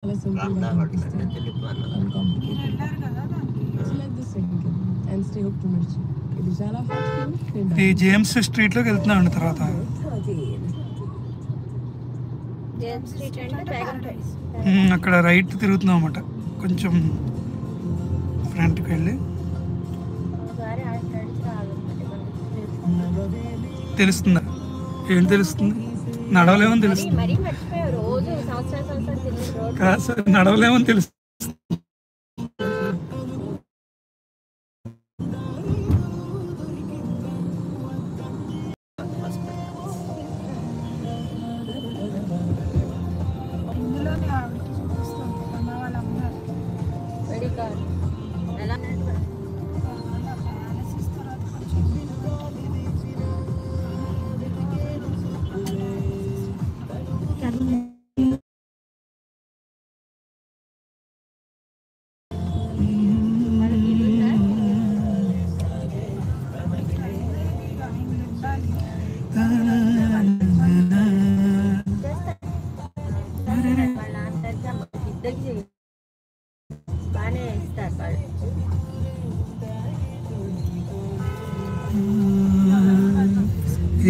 ఈ James street లోకి వెళ్తున్నాం తర్వాత అక్కడ రైట్ తిరుగుతున్నాం అన్నమాట. కొంచెం ఫ్రంట్కి వెళ్ళి తెలుస్తుందా? ఏం తెలుస్తుంది? నడవలేమని తెలుస్తుంది. కాదు సార్, నడవలేమని తెలుస్తుంది.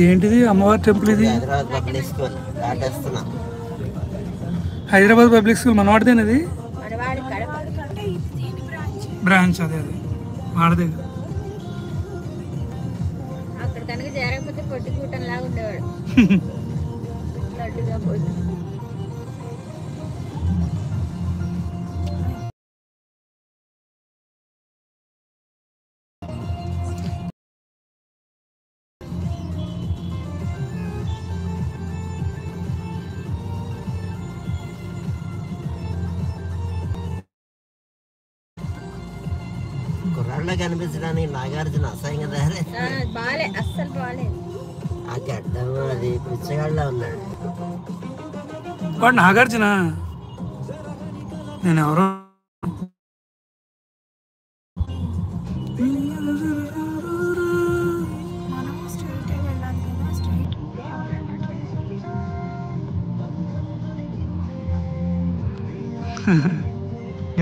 ఏంటిది? అమ్మవారి టెంపుల్ ఇది. హైదరాబాద్ పబ్లిక్ స్కూల్ మనవాడిదేనది బ్రాంచ్. అదే అదే వాడదే. కుర్రాళ్ళ కనిపించడానికి నాగార్జున అసహ్యంగా తయారే. ఆ గడ్డం అది పిచ్చగాళ్ళ ఉన్నాడు. వాడు నాగార్జున. నేను ఎవరో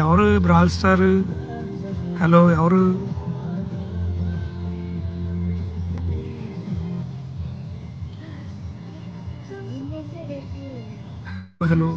ఎవరు? Brawl star. హలో, ఎవరు? హలో,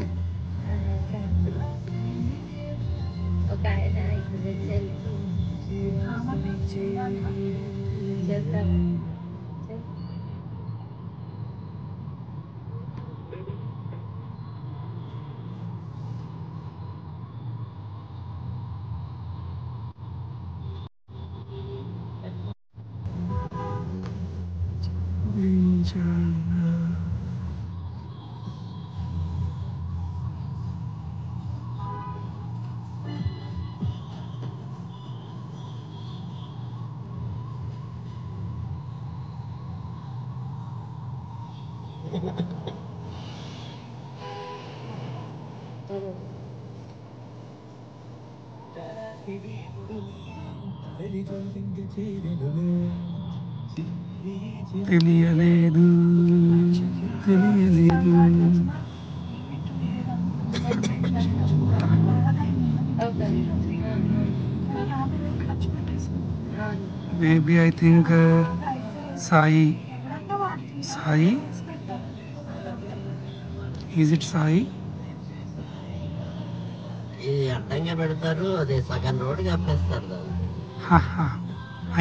తెలియలేదు తెలియలేదు. Maybe I think Sai. Sai, is it Sai? ఇది అడ్డంగా పెడతారు, అది సగం రోడ్డు కప్పేస్తారు.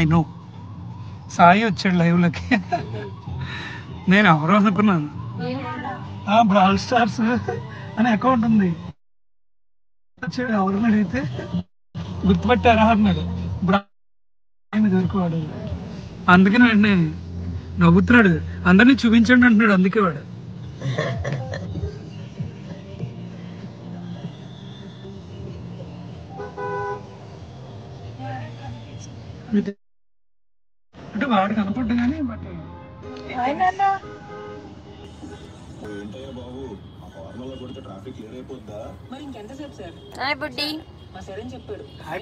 I know. సాయి వచ్చాడు లైవ్లోకి. నేను ఎవరో అనుకున్నాను. బ్రాల్ స్టార్స్ అనే అకౌంట్ ఉంది. వచ్చాడు, ఎవరు అడిగితే గుర్తుపట్టారా అన్నాడు. దొరికివాడు. అందుకని వెంటనే నవ్వుతున్నాడు. అందరినీ చూపించండి అంటున్నాడు. అందుకే వాడు అంటే వాడు కనపడ్డా కానీ బట్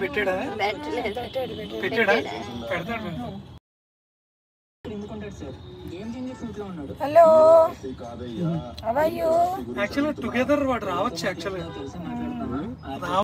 పెట్టాడా? పెడతాడు. Hello how are you? యాక్చువల్గా టుగెదర్ వాడు రావచ్చు యాక్చువల్గా